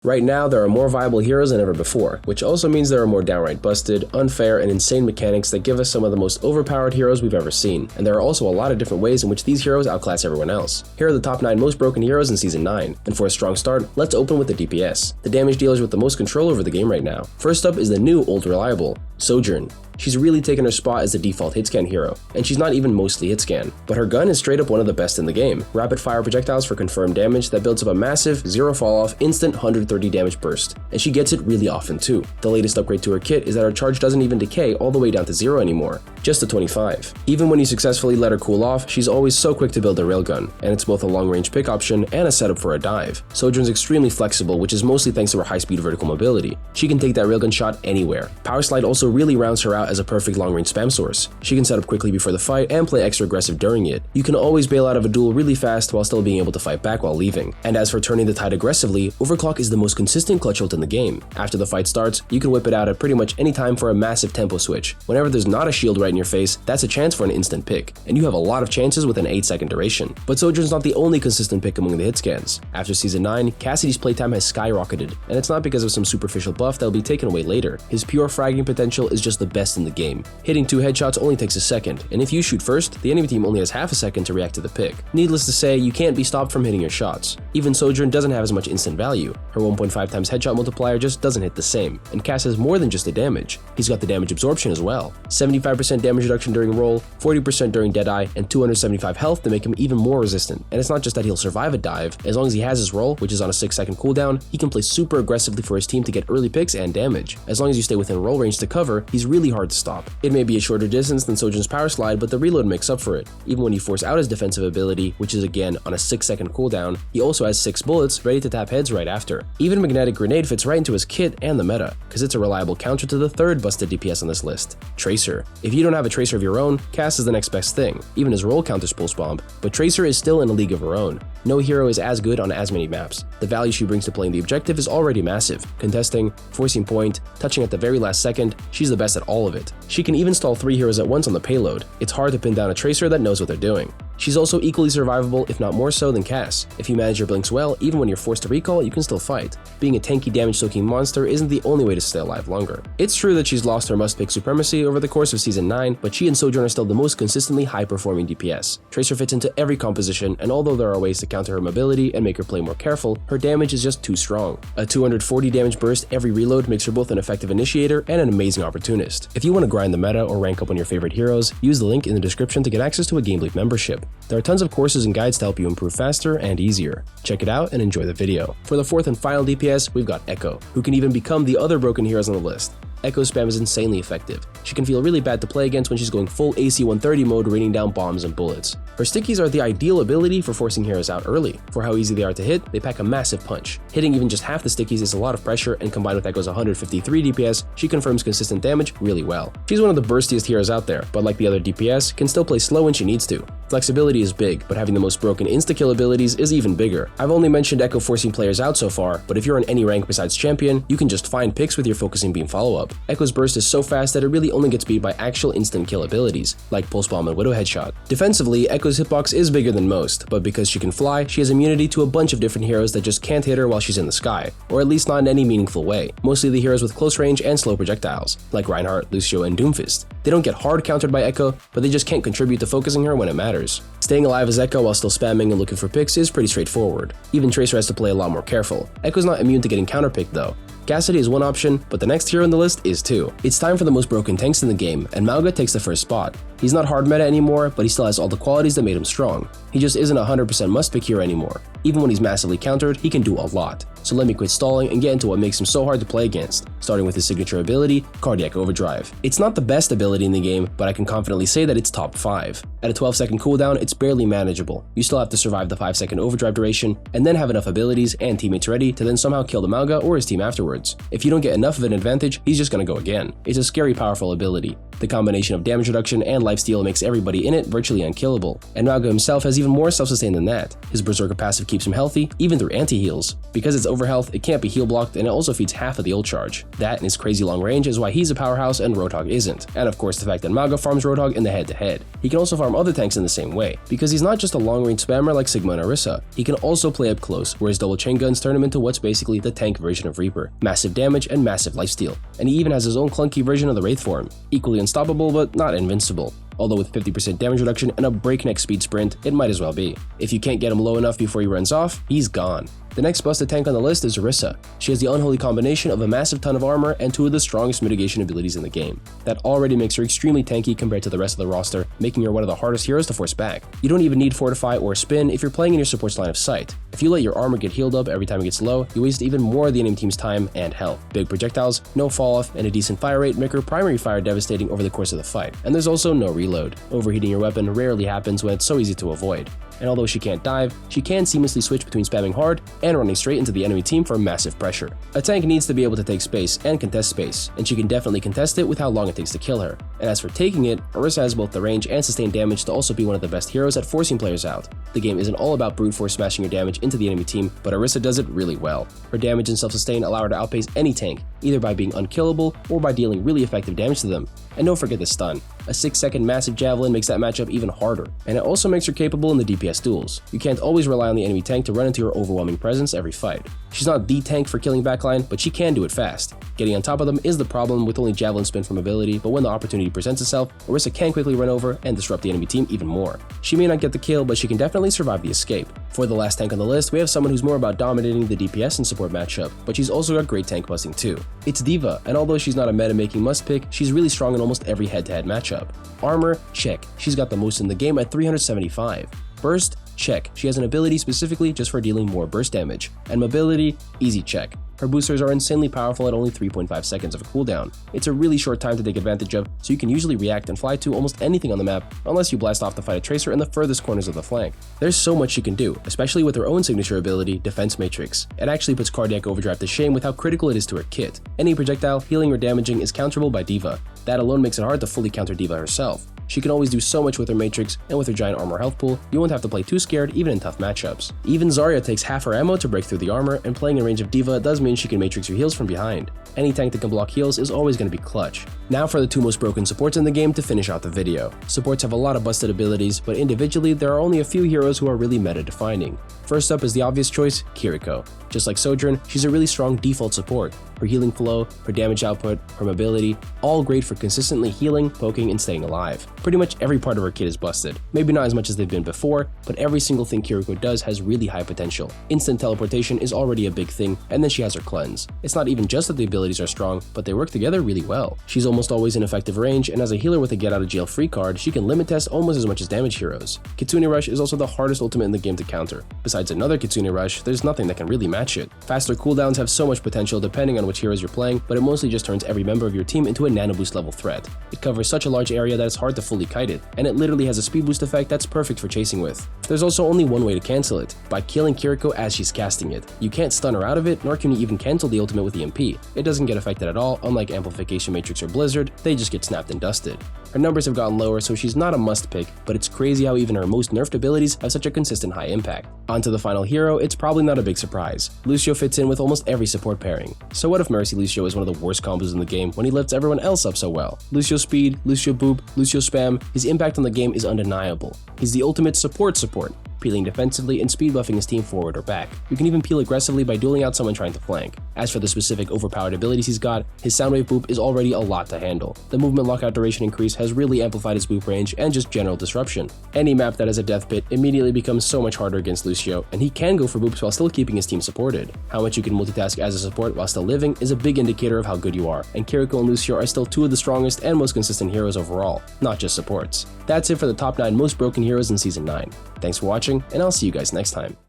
Right now, there are more viable heroes than ever before, which also means there are more downright busted, unfair, and insane mechanics that give us some of the most overpowered heroes we've ever seen, and there are also a lot of different ways in which these heroes outclass everyone else. Here are the top 9 most broken heroes in Season 9, and for a strong start, let's open with the DPS, the damage dealers with the most control over the game right now. First up is the new old reliable, Sojourn. She's really taken her spot as the default hitscan hero, and she's not even mostly hitscan, but her gun is straight up one of the best in the game. Rapid fire projectiles for confirmed damage that builds up a massive, zero falloff, instant 130 damage burst, and she gets it really often too. The latest upgrade to her kit is that her charge doesn't even decay all the way down to 0 anymore, just to 25. Even when you successfully let her cool off, she's always so quick to build a railgun, and it's both a long range pick option and a setup for a dive. Sojourn's extremely flexible, which is mostly thanks to her high speed vertical mobility. She can take that railgun shot anywhere. Power Slide also really rounds her out as a perfect long range spam source. She can set up quickly before the fight and play extra aggressive during it. You can always bail out of a duel really fast while still being able to fight back while leaving. And as for turning the tide aggressively, Overclock is the most consistent clutch ult in the game. After the fight starts, you can whip it out at pretty much any time for a massive tempo switch. Whenever there's not a shield right in your face, that's a chance for an instant pick, and you have a lot of chances with an 8-second duration. But Sojourn's not the only consistent pick among the hit scans. After Season 9, Cassidy's playtime has skyrocketed, and it's not because of some superficial buff that'll be taken away later. His pure fragging potential is just the best in the game. Hitting 2 headshots only takes a second, and if you shoot first, the enemy team only has half a second to react to the pick. Needless to say, you can't be stopped from hitting your shots. Even Sojourn doesn't have as much instant value. Her 1.5 times headshot multiplier just doesn't hit the same, and Cass has more than just the damage. He's got the damage absorption as well. 75% damage reduction during roll, 40% during deadeye, and 275 health to make him even more resistant. And it's not just that he'll survive a dive, as long as he has his roll, which is on a 6-second cooldown, he can play super aggressively for his team to get early picks and damage. As long as you stay within roll range to cover, he's really hard to stop. It may be a shorter distance than Sojourn's Power Slide, but the reload makes up for it. Even when you force out his defensive ability, which is again on a 6-second cooldown, he also has 6 bullets ready to tap heads right after. Even Magnetic Grenade fits right into his kit and the meta, because it's a reliable counter to the third busted DPS on this list, Tracer. If you don't have a Tracer of your own, Cass is the next best thing. Even his roll counters Pulse Bomb, but Tracer is still in a league of her own. No hero is as good on as many maps. The value she brings to playing the objective is already massive. Contesting, forcing point, touching at the very last second, she's the best at all of it. She can even stall 3 heroes at once on the payload. It's hard to pin down a Tracer that knows what they're doing. She's also equally survivable, if not more so, than Cass. If you manage your blinks well, even when you're forced to recall, you can still fight. Being a tanky damage-soaking monster isn't the only way to stay alive longer. It's true that she's lost her must-pick supremacy over the course of Season 9, but she and Sojourn are still the most consistently high-performing DPS. Tracer fits into every composition, and although there are ways to counter her mobility and make her play more careful, her damage is just too strong. A 240 damage burst every reload makes her both an effective initiator and an amazing opportunist. If you want to grind the meta or rank up on your favorite heroes, use the link in the description to get access to a GameLeap membership. There are tons of courses and guides to help you improve faster and easier. Check it out and enjoy the video. For the 4th and final DPS, we've got Ekko, who can even become the other broken heroes on the list. Ekko's spam is insanely effective. She can feel really bad to play against when she's going full AC 130 mode, raining down bombs and bullets. Her stickies are the ideal ability for forcing heroes out early. For how easy they are to hit, they pack a massive punch. Hitting even just half the stickies is a lot of pressure, and combined with Ekko's 153 DPS, she confirms consistent damage really well. She's one of the burstiest heroes out there, but like the other DPS, can still play slow when she needs to. Flexibility is big, but having the most broken insta-kill abilities is even bigger. I've only mentioned Ekko forcing players out so far, but if you're in any rank besides champion, you can just find picks with your focusing beam follow-up. Ekko's burst is so fast that it really only gets beat by actual instant kill abilities, like Pulse Bomb and Widow Headshot. Defensively, Ekko's hitbox is bigger than most, but because she can fly, she has immunity to a bunch of different heroes that just can't hit her while she's in the sky, or at least not in any meaningful way. Mostly the heroes with close range and slow projectiles, like Reinhardt, Lucio, and Doomfist. They don't get hard countered by Ekko, but they just can't contribute to focusing her when it matters. Staying alive as Ekko while still spamming and looking for picks is pretty straightforward. Even Tracer has to play a lot more careful. Ekko's not immune to getting counterpicked though. Cassidy is one option, but the next hero on the list is too. It's time for the most broken tanks in the game, and Mauga takes the first spot. He's not hard meta anymore, but he still has all the qualities that made him strong. He just isn't a 100% must-pick hero anymore. Even when he's massively countered, he can do a lot. So let me quit stalling and get into what makes him so hard to play against, starting with his signature ability, Cardiac Overdrive. It's not the best ability in the game, but I can confidently say that it's top 5. At a 12-second cooldown, it's barely manageable. You still have to survive the 5-second overdrive duration, and then have enough abilities and teammates ready to then somehow kill the Mauga or his team afterwards. If you don't get enough of an advantage, he's just gonna go again. It's a scary powerful ability. The combination of damage reduction and lifesteal makes everybody in it virtually unkillable, and Mago himself has even more self-sustain than that. His Berserker passive keeps him healthy, even through anti-heals. Because it's overhealth, it can't be heal blocked, and it also feeds half of the ult charge. That and his crazy long range is why he's a powerhouse and Roadhog isn't, and of course the fact that Mago farms Roadhog in the head-to-head. He can also farm other tanks in the same way, because he's not just a long-range spammer like Sigma and Orisa. He can also play up close, where his double chain guns turn him into what's basically the tank version of Reaper. Massive damage and massive lifesteal, and he even has his own clunky version of the Wraith form. Equally unstoppable, but not invincible. Although with 50% damage reduction and a breakneck speed sprint, it might as well be. If you can't get him low enough before he runs off, he's gone. The next busted tank on the list is Orisa. She has the unholy combination of a massive ton of armor and two of the strongest mitigation abilities in the game. That already makes her extremely tanky compared to the rest of the roster, making her one of the hardest heroes to force back. You don't even need Fortify or Spin if you're playing in your support's line of sight. If you let your armor get healed up every time it gets low, you waste even more of the enemy team's time and health. Big projectiles, no fall off, and a decent fire rate make her primary fire devastating over the course of the fight. And there's also no reload. Overheating your weapon rarely happens when it's so easy to avoid. And although she can't dive, she can seamlessly switch between spamming hard and running straight into the enemy team for massive pressure. A tank needs to be able to take space and contest space, and she can definitely contest it with how long it takes to kill her. And as for taking it, Orisa has both the range and sustained damage to also be one of the best heroes at forcing players out. The game isn't all about brute force smashing your damage into the enemy team, but Orisa does it really well. Her damage and self-sustain allow her to outpace any tank, either by being unkillable or by dealing really effective damage to them. And don't forget the stun. A 6-second massive javelin makes that matchup even harder, and it also makes her capable in the DPS duels. You can't always rely on the enemy tank to run into her overwhelming presence every fight. She's not the tank for killing backline, but she can do it fast. Getting on top of them is the problem with only javelin spin from ability, but when the opportunity presents itself, Orisa can quickly run over and disrupt the enemy team even more. She may not get the kill, but she can definitely survive the escape. For the last tank on the list, we have someone who's more about dominating the DPS and support matchup, but she's also got great tank busting too. It's D.Va, and although she's not a meta-making must-pick, she's really strong in almost every head-to-head matchup. Armor? Check. She's got the most in the game at 375. Burst? Check. She has an ability specifically just for dealing more burst damage. And mobility? Easy check. Her boosters are insanely powerful at only 3.5 seconds of a cooldown. It's a really short time to take advantage of, so you can usually react and fly to almost anything on the map, unless you blast off to fight a tracer in the furthest corners of the flank. There's so much she can do, especially with her own signature ability, Defense Matrix. It actually puts Cardiac Overdrive to shame with how critical it is to her kit. Any projectile, healing, or damaging is counterable by D.Va. That alone makes it hard to fully counter D.Va herself. She can always do so much with her Matrix, and with her giant armor health pool, you won't have to play too scared even in tough matchups. Even Zarya takes half her ammo to break through the armor, and playing in range of D.Va does mean she can Matrix your heals from behind. Any tank that can block heals is always going to be clutch. Now for the two most broken supports in the game to finish out the video. Supports have a lot of busted abilities, but individually there are only a few heroes who are really meta-defining. First up is the obvious choice, Kiriko. Just like Sojourn, she's a really strong default support. Her healing flow, her damage output, her mobility, all great for consistently healing, poking, and staying alive. Pretty much every part of her kit is busted. Maybe not as much as they've been before, but every single thing Kiriko does has really high potential. Instant teleportation is already a big thing, and then she has her cleanse. It's not even just that the abilities are strong, but they work together really well. She's almost always in effective range, and as a healer with a get out of jail free card, she can limit test almost as much as damage heroes. Kitsune Rush is also the hardest ultimate in the game to counter. Besides another Kitsune Rush, there's nothing that can really match it. Faster cooldowns have so much potential depending on which heroes you're playing, but it mostly just turns every member of your team into a nano boost level threat. It covers such a large area that it's hard to fully kite it, and it literally has a speed boost effect that's perfect for chasing with. There's also only one way to cancel it, by killing Kiriko as she's casting it. You can't stun her out of it, nor can you even cancel the ultimate with EMP. It doesn't get affected at all, unlike Amplification Matrix or Blizzard, they just get snapped and dusted. Her numbers have gotten lower, so she's not a must pick, but it's crazy how even her most nerfed abilities have such a consistent high impact. On to the final hero, it's probably not a big surprise. Lucio fits in with almost every support pairing. So what if Mercy Lucio is one of the worst combos in the game when he lifts everyone else up so well? Lucio speed, Lucio boop, Lucio spam, his impact on the game is undeniable. He's the ultimate support, peeling defensively and speed buffing his team forward or back. You can even peel aggressively by dueling out someone trying to flank. As for the specific overpowered abilities he's got, his Soundwave boop is already a lot to handle. The movement lockout duration increase has really amplified his boop range and just general disruption. Any map that has a death pit immediately becomes so much harder against Lucio, and he can go for boops while still keeping his team supported. How much you can multitask as a support while still living is a big indicator of how good you are, and Kiriko and Lucio are still two of the strongest and most consistent heroes overall, not just supports. That's it for the top 9 most broken heroes in Season 9. Thanks for watching, and I'll see you guys next time.